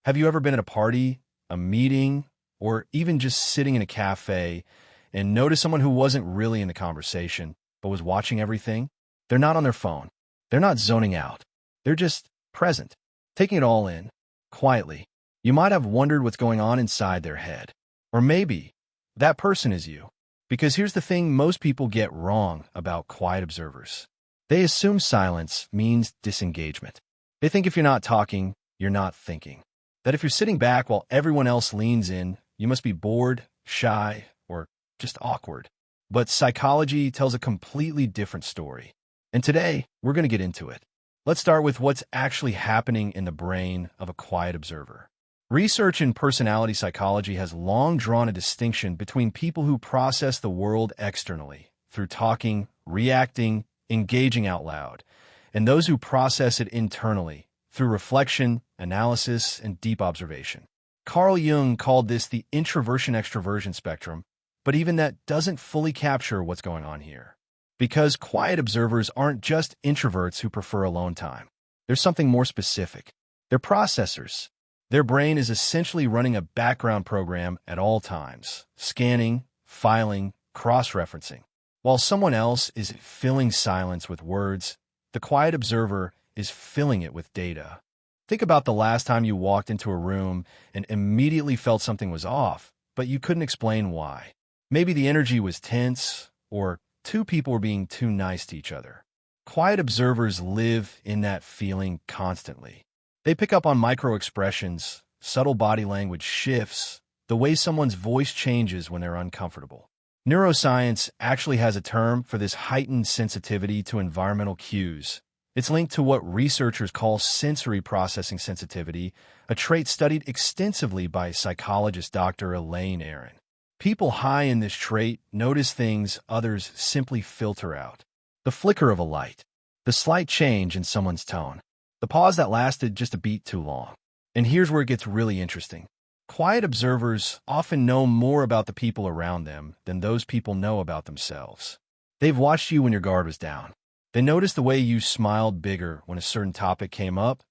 Have you ever been at a party, a meeting, or even just sitting in a cafe and noticed someone who wasn't really in the conversation, but was watching everything? They're not on their phone. They're not zoning out. They're just present, taking it all in, quietly. You might have wondered what's going on inside their head. Or maybe that person is you. Because here's the thing most people get wrong about quiet observers. They assume silence means disengagement. They think if you're not talking, you're not thinking. That if you're sitting back while everyone else leans in, you must be bored, shy, or just awkward. But psychology tells a completely different story. And today, we're going to get into it. Let's start with what's actually happening in the brain of a quiet observer. Research in personality psychology has long drawn a distinction between people who process the world externally, through talking, reacting, engaging out loud, and those who process it internally, through reflection, analysis, and deep observation. Carl Jung called this the introversion-extroversion spectrum, but even that doesn't fully capture what's going on here. Because quiet observers aren't just introverts who prefer alone time. There's something more specific. They're processors. Their brain is essentially running a background program at all times, scanning, filing, cross-referencing. While someone else is filling silence with words, the quiet observer is filling it with data. Think about the last time you walked into a room and immediately felt something was off, but you couldn't explain why. Maybe the energy was tense, or two people were being too nice to each other. Quiet observers live in that feeling constantly. They pick up on micro-expressions, subtle body language shifts, the way someone's voice changes when they're uncomfortable. Neuroscience actually has a term for this heightened sensitivity to environmental cues. It's linked to what researchers call sensory processing sensitivity, a trait studied extensively by psychologist Dr. Elaine Aron. People high in this trait notice things others simply filter out. The flicker of a light, the slight change in someone's tone, the pause that lasted just a beat too long. And here's where it gets really interesting. Quiet observers often know more about the people around them than those people know about themselves. They've watched you when your guard was down. They noticed the way you smiled bigger when a certain topic came up,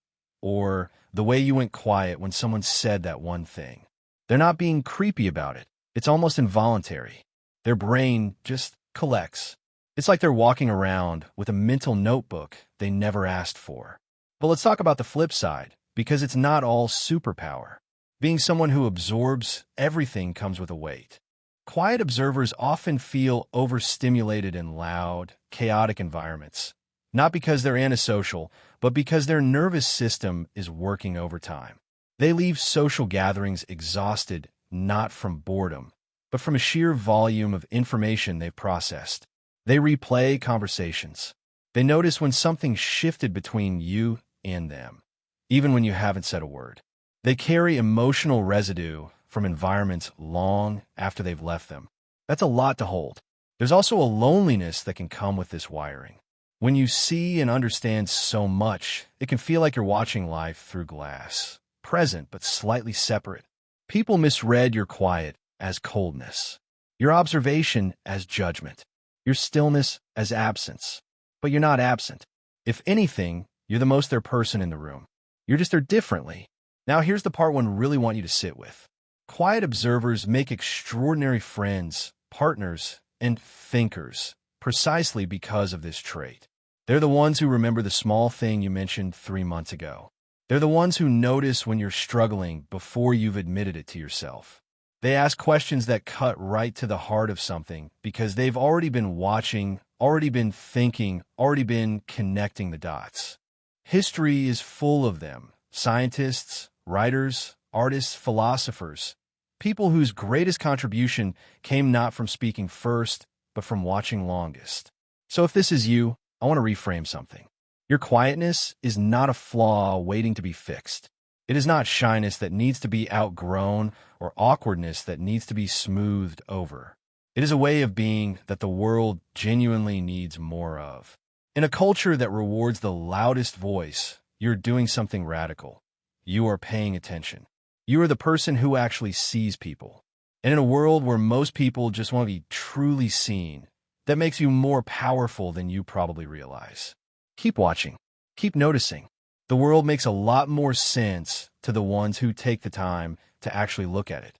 or the way you went quiet when someone said that one thing. They're not being creepy about it. It's almost involuntary. Their brain just collects. It's like they're walking around with a mental notebook they never asked for. But let's talk about the flip side, because it's not all superpower. Being someone who absorbs everything comes with a weight. Quiet observers often feel overstimulated in loud, chaotic environments, not because they're antisocial, but because their nervous system is working overtime. They leave social gatherings exhausted, not from boredom, but from a sheer volume of information they've processed. They replay conversations. They notice when something shifted between you and them, even when you haven't said a word. They carry emotional residue from environments long after they've left them. That's a lot to hold. There's also a loneliness that can come with this wiring. When you see and understand so much, it can feel like you're watching life through glass, present but slightly separate. People misread your quiet as coldness, your observation as judgment, your stillness as absence. But you're not absent. If anything, you're the most their person in the room. You're just there differently. Now here's the part one really want you to sit with. Quiet observers make extraordinary friends, partners, and thinkers precisely because of this trait. They're the ones who remember the small thing you mentioned 3 months ago. They're the ones who notice when you're struggling before you've admitted it to yourself. They ask questions that cut right to the heart of something because they've already been watching, already been thinking, already been connecting the dots. History is full of them. Scientists, writers, artists, philosophers. People whose greatest contribution came not from speaking first, but from watching longest. So if this is you, I want to reframe something. Your quietness is not a flaw waiting to be fixed. It is not shyness that needs to be outgrown or awkwardness that needs to be smoothed over. It is a way of being that the world genuinely needs more of. In a culture that rewards the loudest voice, you're doing something radical. You are paying attention. You are the person who actually sees people. And in a world where most people just want to be truly seen, that makes you more powerful than you probably realize. Keep watching. Keep noticing. The world makes a lot more sense to the ones who take the time to actually look at it.